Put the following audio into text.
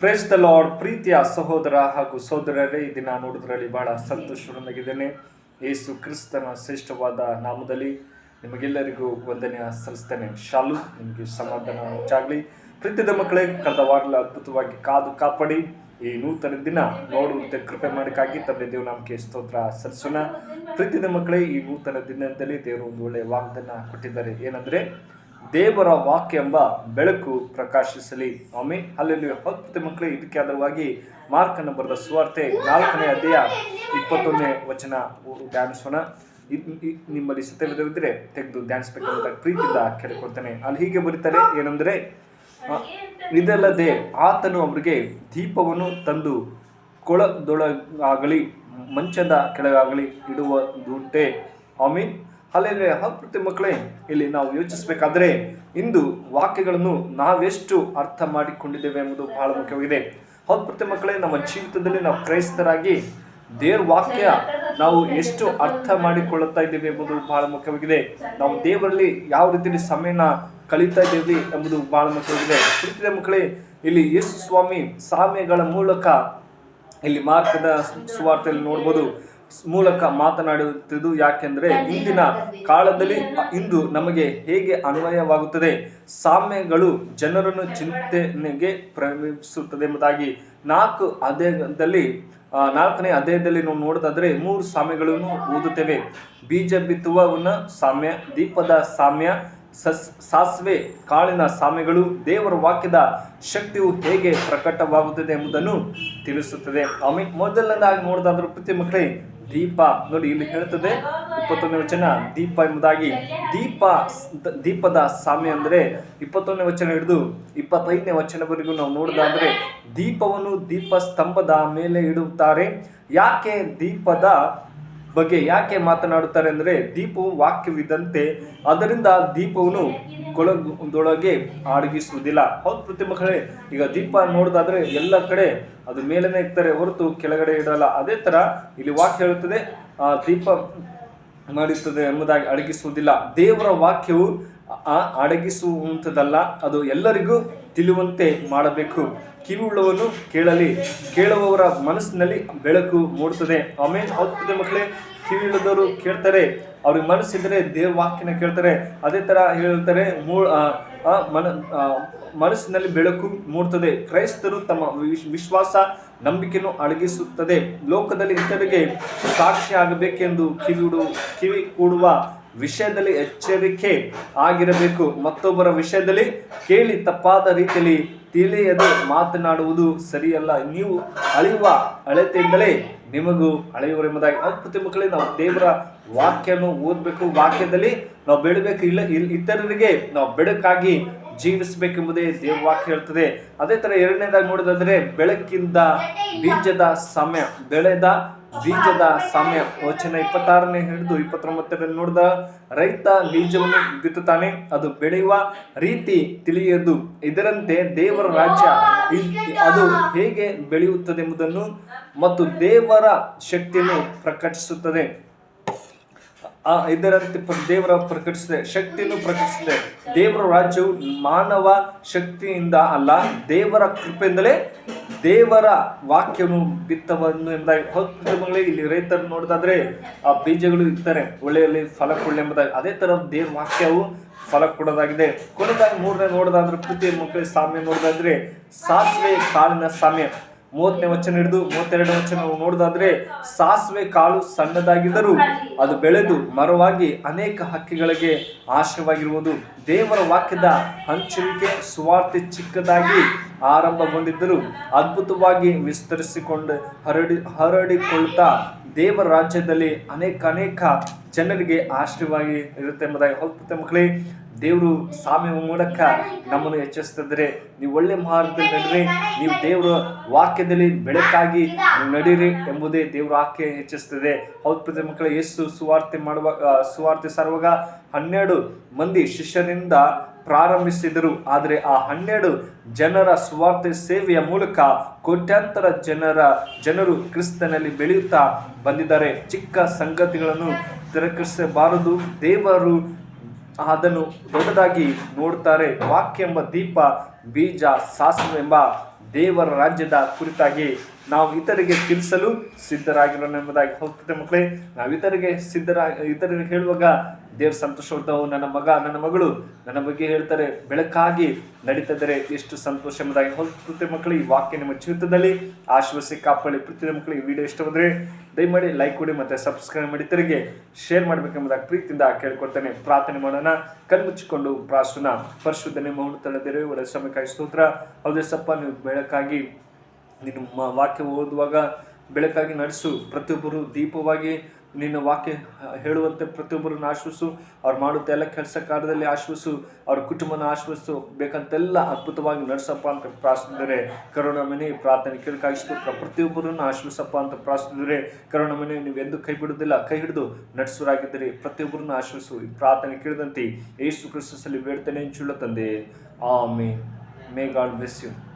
Praise the lord. ಪ್ರೀತಿಯ ಸಹೋದರ ಹಾಗೂ ಸಹೋದರರೇ, ಈ ದಿನ ನೋಡೋದ್ರಲ್ಲಿ ಬಹಳ ಸಂತೋಷವಾಗಿದ್ದೇನೆ. ಯೇಸು ಕ್ರಿಸ್ತನ ಶ್ರೇಷ್ಠವಾದ ನಾಮದಲ್ಲಿ ನಿಮಗೆಲ್ಲರಿಗೂ ವಂದನೆ ಸಲ್ಲಿಸ್ತೇನೆ. ಶಾಲು, ನಿಮಗೆ ಸಮಾಧಾನ ಹೆಚ್ಚಾಗಲಿ. ಪ್ರೀತಿದ ಮಕ್ಕಳೇ, ಕಳೆದ ವಾರ ಅದ್ಭುತವಾಗಿ ಕಾದು ಕಾಪಾಡಿ ಈ ನೂತನ ದಿನ ನೋಡುವಂತೆ ಕೃಪೆ ಮಾಡಿಕಾಗಿ ತಂದೆ ದೇವ ನಾಮಕ್ಕೆ ಸ್ತೋತ್ರ ಸಲ್ಲಿಸೋಣ. ಪ್ರೀತಿದ ಮಕ್ಕಳೇ, ಈ ನೂತನ ದಿನದಲ್ಲಿ ದೇವರು ಒಂದು ಒಳ್ಳೆಯ ವಾಗ್ದಾನ ಕೊಟ್ಟಿದ್ದಾರೆ. ಏನಂದ್ರೆ, ದೇವರ ವಾಕ್ಯ ಎಂಬ ಬೆಳಕು ಪ್ರಕಾಶಿಸಲಿ. Amen, hallelujah. ಅದ್ಭುತ ಮಕ್ಕಳೇ, ಇದಕ್ಕೆ ಆಧಾರವಾಗಿ ಮಾರ್ಕನ ಬರೆದ ಸುವಾರ್ತೆ 4ನೇ ಅಧ್ಯಾಯ 21ನೇ ವಚನ ಧ್ಯಾನಿಸೋಣ. ನಿಮ್ಮಲ್ಲಿ ಸತ್ಯವಿದ್ದರೆ ತೆಗೆದು ಧ್ಯಾನಿಸಬೇಕಂತ ಪ್ರೀತಿಯಿಂದ ಕೇಳಿಕೊಡ್ತೇನೆ. ಅಲ್ಲಿ ಹೀಗೆ ಬರೀತಾರೆ, ಏನಂದ್ರೆ, ಇದಲ್ಲದೆ ಆತನು ಅವರಿಗೆ ದೀಪವನ್ನು ತಂದು ಕೊಳದೊಳಗಾಗಲಿ ಮಂಚದ ಕೆಳಗಾಗಲಿ ಇಡುವುದುಂಟೆ. ಆಮೀನ್, ಅಲ್ಲೇನೇ. ಅದ್ಭುತ ಮಕ್ಕಳೇ, ಇಲ್ಲಿ ನಾವು ಯೋಚಿಸಬೇಕಾದ್ರೆ ಇಂದು ವಾಕ್ಯಗಳನ್ನು ನಾವೆಷ್ಟು ಅರ್ಥ ಮಾಡಿಕೊಂಡಿದ್ದೇವೆ ಎಂಬುದು ಬಹಳ ಮುಖ್ಯವಾಗಿದೆ. ಅದ್ಭುತ ಮಕ್ಕಳೇ, ನಮ್ಮ ಜೀವಿತದಲ್ಲಿ ನಾವು ಕ್ರೈಸ್ತರಾಗಿ ದೇವರ ವಾಕ್ಯ ನಾವು ಎಷ್ಟು ಅರ್ಥ ಮಾಡಿಕೊಳ್ಳುತ್ತಾ ಇದ್ದೇವೆ ಎಂಬುದು ಬಹಳ ಮುಖ್ಯವಾಗಿದೆ. ನಾವು ದೇವರಲ್ಲಿ ಯಾವ ರೀತಿಯಲ್ಲಿ ಸಮಯನ ಕಳೀತಾ ಇದ್ದೇವೆ ಎಂಬುದು ಬಹಳ ಮುಖ್ಯವಾಗಿದೆ. ಪ್ರೀತಿಯ ಮಕ್ಕಳೇ, ಇಲ್ಲಿ ಯೇಸು ಸ್ವಾಮಿ ಸಾಮ್ಯಗಳ ಮೂಲಕ ಇಲ್ಲಿ ಮಾರ್ಕದ ಸುವಾರ್ತೆಯಲ್ಲಿ ನೋಡ್ಬೋದು ಮೂಲಕ ಮಾತನಾಡುತ್ತಿದ್ದು. ಯಾಕೆಂದ್ರೆ ಇಂದಿನ ಕಾಲದಲ್ಲಿ ಇಂದು ನಮಗೆ ಹೇಗೆ ಅನ್ವಯವಾಗುತ್ತದೆ, ಸಾಮ್ಯಗಳು ಜನರನ್ನು ಚಿಂತನೆಗೆ ಪ್ರೇರೇಪಿಸುತ್ತದೆ ಎಂಬುದಾಗಿ 4ನೇ ಅಧ್ಯಾಯದಲ್ಲಿ ನಾವು ನೋಡೋದಾದ್ರೆ 3 ಸಾಮ್ಯಗಳನ್ನು ಓದುತ್ತೇವೆ. ಬೀಜ ಬಿತ್ತುವವನ ಸಾಮ್ಯ, ದೀಪದ ಸಾಮ್ಯ, ಸಾಸಿವೆ ಕಾಳಿನ ಸಾಮ್ಯಗಳು ದೇವರ ವಾಕ್ಯದ ಶಕ್ತಿಯು ಹೇಗೆ ಪ್ರಕಟವಾಗುತ್ತದೆ ಎಂಬುದನ್ನು ತಿಳಿಸುತ್ತದೆ. ಆಮೇಲೆ ಮೊದಲನೇದಾಗಿ ನೋಡೋದಾದ್ರೂ ಪ್ರತಿ ಮಕ್ಕಳೇ, ದೀಪ ನೋಡಿ, ಇಲ್ಲಿ ಹೇಳ್ತದೆ 21ನೇ ವಚನ ದೀಪ ಎಂಬುದಾಗಿ. ದೀಪದ ಸಾಮ್ಯ ಅಂದ್ರೆ 21ನೇ ವಚನ ಹಿಡಿದು 25ನೇ ವಚನವರೆಗೂ ನಾವು ನೋಡೋದಾದ್ರೆ ದೀಪವನ್ನು ದೀಪ ಸ್ತಂಭದ ಮೇಲೆ ಇಡುತ್ತಾರೆ. ಯಾಕೆ ದೀಪದ ಬಗ್ಗೆ ಯಾಕೆ ಮಾತನಾಡುತ್ತಾರೆ ಅಂದ್ರೆ, ದೀಪವು ವಾಕ್ಯವಿದ್ದಂತೆ ಅದರಿಂದ ದೀಪವನ್ನು ಕೊಳದೊಳಗೆ ಅಡಗಿಸುವುದಿಲ್ಲ. ಹೌದು ಪ್ರತಿ ಮಕ್ಕಳೇ, ಈಗ ದೀಪ ನೋಡೋದಾದ್ರೆ ಎಲ್ಲ ಕಡೆ ಅದು ಮೇಲೇನೆ ಇರ್ತಾರೆ ಹೊರತು ಕೆಳಗಡೆ ಇಡಲ್ಲ. ಅದೇ ತರ ಇಲ್ಲಿ ವಾಕ್ಯ ಹೇಳುತ್ತದೆ, ದೀಪ ಮಾಡುತ್ತದೆ ಎಂಬುದಾಗಿ ಅಡಗಿಸುವುದಿಲ್ಲ. ದೇವರ ವಾಕ್ಯವು ಅಡಗಿಸುವಂಥದ್ದಲ್ಲ, ಅದು ಎಲ್ಲರಿಗೂ ತಿಳಿಯುವಂತೆ ಮಾಡಬೇಕು. ಕಿವಿಯುಳ್ಳವನು ಕೇಳಲಿ, ಕೇಳುವವರ ಮನಸ್ಸಿನಲ್ಲಿ ಬೆಳಕು ಮೂಡುತ್ತದೆ. ಆಮೇಲೆ ಹೌದು ಮಕ್ಕಳೇ, ಕಿವಿಯುಳ್ಳದವರು ಕೇಳ್ತಾರೆ, ಅವ್ರಿಗೆ ಮನಸ್ಸಿದ್ರೆ ದೇವ್ರ ವಾಕ್ಯನ ಕೇಳ್ತಾರೆ. ಅದೇ ತರ ಹೇಳ್ತಾರೆ, ಮನಸ್ಸಿನಲ್ಲಿ ಬೆಳಕು ಮೂಡುತ್ತದೆ. ಕ್ರೈಸ್ತರು ತಮ್ಮ ವಿಶ್ವಾಸ ನಂಬಿಕೆಯನ್ನು ಅಡಗಿಸುತ್ತದೆ. ಲೋಕದಲ್ಲಿ ಇತರಿಗೆ ಸಾಕ್ಷಿ ಆಗಬೇಕೆಂದು ಕಿವಿ ಕೂಡುವ ವಿಷಯದಲ್ಲಿ ಎಚ್ಚರಿಕೆ ಆಗಿರಬೇಕು. ಮತ್ತೊಬ್ಬರ ವಿಷಯದಲ್ಲಿ ಕೇಳಿ ತಪ್ಪಾದ ರೀತಿಯಲ್ಲಿ ತಿಳಿಯದೆ ಮಾತನಾಡುವುದು ಸರಿಯಲ್ಲ. ನೀವು ಅಳೆಯುವ ಅಳತೆಯಿಂದಲೇ ನಿಮಗೂ ಅಳೆಯುವರೆಂಬುದಾಗಿ. ಅದ್ಭುತ ಮಕ್ಕಳೇ, ನಾವು ದೇವರ ವಾಕ್ಯವನ್ನು ಓದಬೇಕು, ವಾಕ್ಯದಲ್ಲಿ ನಾವು ಬೆಳಬೇಕು. ಇತರರಿಗೆ ನಾವು ಬೆಳಕಾಗಿ ಜೀವಿಸಬೇಕೆಂಬುದೇ ದೇವ ವಾಕ್ಯ ಹೇಳ್ತದೆ. ಅದೇ ತರ ಎರಡನೇದಾಗಿ ನೋಡೋದಾದ್ರೆ, ಬೆಳಕಿಂದ ಬೀಜದ ಸಮಯ, ಬೆಳೆದ ಬೀಜದ ಸಮಯ ವಚನ 26ನೇ ಹಿಡಿದು 29ರಲ್ಲಿ ನೋಡಿದ, ರೈತ ಬೀಜವನ್ನು ಬಿತ್ತುತ್ತಾನೆ, ಅದು ಬೆಳೆಯುವ ರೀತಿ ತಿಳಿಯದು. ಇದರಂತೆ ದೇವರ ರಾಜ್ಯ ಅದು ಹೇಗೆ ಬೆಳೆಯುತ್ತದೆ ಎಂಬುದನ್ನು ಮತ್ತು ದೇವರ ಶಕ್ತಿಯನ್ನು ಪ್ರಕಟಿಸುತ್ತದೆ. ಇದರಂತೆ ದೇವರ ಶಕ್ತಿಯನ್ನು ಪ್ರಕಟಿಸಿದೆ. ದೇವರ ರಾಜ್ಯವು ಮಾನವ ಶಕ್ತಿಯಿಂದ ಅಲ್ಲ, ದೇವರ ಕೃಪೆಯಿಂದಲೇ ದೇವರ ವಾಕ್ಯವನ್ನು ಬಿತ್ತವನ್ನು ಎಂಬುದಾಗಿ. ಇಲ್ಲಿ ರೈತರು ನೋಡೋದಾದ್ರೆ ಆ ಬೀಜಗಳು ಇರ್ತಾರೆ, ಒಳ್ಳೆಯಲ್ಲಿ ಫಲ ಕೊಡಲಿ ಎಂಬುದಾಗಿ. ಅದೇ ತರ ದೇವರ ವಾಕ್ಯವು ಫಲ ಕೊಡೋದಾಗಿದೆ. ಕೊನೆದಾಗಿ 3ನೇ ನೋಡೋದಾದ್ರೆ ಪ್ರತಿ ಮಕ್ಕಳ ಸಾಮ್ಯ ನೋಡೋದಾದ್ರೆ ಸಾಸಿವೆ ಕಾಳಿನ ಸಾಮ್ಯ 30ನೇ ವಚನ ಹಿಡಿದು 32ನೇ ವಚನ ನೋಡೋದಾದ್ರೆ, ಸಾಸಿವೆ ಕಾಳು ಸಣ್ಣದಾಗಿದ್ದರೂ ಅದು ಬೆಳೆದು ಮರವಾಗಿ ಅನೇಕ ಹಕ್ಕಿಗಳಿಗೆ ಆಶ್ರಯವಾಗಿರುವುದು. ದೇವರ ವಾಕ್ಯದ ಹಂಚುವಿಕೆ ಸುವಾರ್ತೆ ಚಿಕ್ಕದಾಗಿ ಆರಂಭಗೊಂಡಿದ್ದರೂ ಅದ್ಭುತವಾಗಿ ವಿಸ್ತರಿಸಿಕೊಂಡು ಹರಡಿಕೊಳ್ಳುತ್ತಾ ದೇವರ ರಾಜ್ಯದಲ್ಲಿ ಅನೇಕ ಜನರಿಗೆ ಆಶ್ರಯವಾಗಿ ಇರುತ್ತೆ ಎಂಬುದಾಗಿ. ಅದ್ಭುತ ಮಕ್ಕಳೇ, ದೇವರು ಸಾಮ್ಯ ಮೂಲಕ ನಮ್ಮನ್ನು ಎಚ್ಚರಿಸ್ತಿದ್ರೆ, ನೀವು ಒಳ್ಳೆ ಮಾರ್ಗದಲ್ಲಿ ನಡೀರಿ, ನೀವು ದೇವರ ವಾಕ್ಯದಲ್ಲಿ ಬೆಳಕಾಗಿ ನಡೀರಿ ಎಂಬುದೇ ದೇವರ ವಾಕ್ಯ ಹೆಚ್ಚಿಸ್ತದೆ. ಅದ್ಭುತ ಮಕ್ಕಳೇ, ಯೇಸು ಸುವಾರ್ತೆ ಸಾರುವಾಗ 12 ಮಂದಿ ಶಿಷ್ಯರಿಂದ ಪ್ರಾರಂಭಿಸಿದರು. ಆದರೆ ಆ 12 ಜನರ ಸುವಾರ್ತೆ ಸೇವೆಯ ಮೂಲಕ ಕೋಟ್ಯಾಂತರ ಜನರು ಕ್ರಿಸ್ತನಲ್ಲಿ ಬೆಳೆಯುತ್ತಾ ಬಂದಿದ್ದಾರೆ. ಚಿಕ್ಕ ಸಂಗತಿಗಳನ್ನು ತಿರಸ್ಕರಿಸಬಾರದು, ದೇವರು ಅದನ್ನು ದೊಡ್ಡದಾಗಿ ನೋಡುತ್ತಾರೆ. ವಾಕ್ಯ ಎಂಬ ದೀಪ ಬೀಜ ಸಾಸಿವೆ ಎಂಬ ದೇವರ ರಾಜ್ಯದ ಕುರಿತಾಗಿ ನಾವು ಇತರಿಗೆ ತಿಳಿಸಲು ಸಿದ್ಧರಾಗಿರೋಣ ಎಂಬುದಾಗಿ. ಹೋಗ್ತದೆ ಮಕ್ಕಳೇ, ನಾವು ಇತರಿಗೆ ಹೇಳುವಾಗ ದೇವ್ರ ಸಂತೋಷವಾದವು. ನನ್ನ ಮಗ ನನ್ನ ಮಗಳು ನನ್ನ ಬಗ್ಗೆ ಹೇಳ್ತಾರೆ, ಬೆಳಕಾಗಿ ನಡೀತಿದ್ದಾರೆ, ಎಷ್ಟು ಸಂತೋಷ ಎಂಬುದಾಗಿ. ಹೋಗ್ತದೆ ಮಕ್ಕಳು, ಈ ವಾಕ್ಯ ನಿಮ್ಮ ಜೀವಿತದಲ್ಲಿ ಆಶ್ವಾಸಿ ಕಾಪಾಡಿ. ಪ್ರೀತಿಯ ಮಕ್ಕಳಿಗೆ ವಿಡಿಯೋ ಇಷ್ಟ ಬಂದರೆ ದಯಮಾಡಿ ಲೈಕ್ ಕೊಡಿ ಮತ್ತು ಸಬ್ಸ್ಕ್ರೈಬ್ ಮಾಡಿ ಇತರಿಗೆ ಶೇರ್ ಮಾಡಬೇಕೆಂಬುದಾಗಿ ಪ್ರೀತಿಯಿಂದ ಕೇಳ್ಕೊಡ್ತೇನೆ. ಪ್ರಾರ್ಥನೆ ಮಾಡೋಣ. ಕಣ್ಮುಚ್ಚಿಕೊಂಡು ಪ್ರಾರ್ಥನಾ. ಪರಿಶುದ್ಧನೇ ಮಹೋನ್ನತನೇ ಒಳ್ಳೆಯ ಸಮಯಕ್ಕಾಗಿ ಸ್ತೋತ್ರ. ಹೌದೇ ಸಪ್ಪ, ನೀವು ಬೆಳಕಾಗಿ ನಿನ್ನ ವಾಕ್ಯ ಓದುವಾಗ ಬೆಳಕಾಗಿ ನಡೆಸು. ಪ್ರತಿಯೊಬ್ಬರು ದೀಪವಾಗಿ ನಿನ್ನ ವಾಕ್ಯ ಹೇಳುವಂತೆ ಪ್ರತಿಯೊಬ್ಬರನ್ನು ಆಶ್ವಸು. ಅವ್ರು ಮಾಡುತ್ತೆ ಎಲ್ಲ ಕೆಲಸ ಕಾರ್ಯದಲ್ಲಿ ಆಶ್ವಸು. ಅವ್ರ ಕುಟುಂಬನ ಆಶ್ವಸು. ಬೇಕಂತೆಲ್ಲ ಅದ್ಭುತವಾಗಿ ನಡೆಸಪ್ಪ ಅಂತ ಪ್ರಾರ್ಥಿಸಿದರೆ ಕರುಣಾಮನೆ ಪ್ರಾರ್ಥನೆ ಕೇಳಕ್ಕಾಗಿ ಸ್ತೋತ್ರ. ಪ್ರತಿಯೊಬ್ಬರನ್ನು ಆಶ್ವಸಪ್ಪ ಅಂತ ಪ್ರಾರ್ಥಿಸಿದರೆ ಕರುಣಾಮನೆ ನೀವೆಂದು ಕೈ ಬಿಡುವುದಿಲ್ಲ, ಕೈ ಹಿಡಿದು ನಡೆಸುವರಾಗಿದ್ದರೆ ಪ್ರತಿಯೊಬ್ಬರನ್ನು ಆಶ್ವಸು. ಈ ಪ್ರಾರ್ಥನೆ ಕೇಳಿದಂತೆ ಯೇಸು ಕ್ರಿಸ್ತನಲ್ಲಿ ಬೇಡ್ತೇನೆ, ಚುಳ್ಳ ತಂದೆ, amen. May God bless you.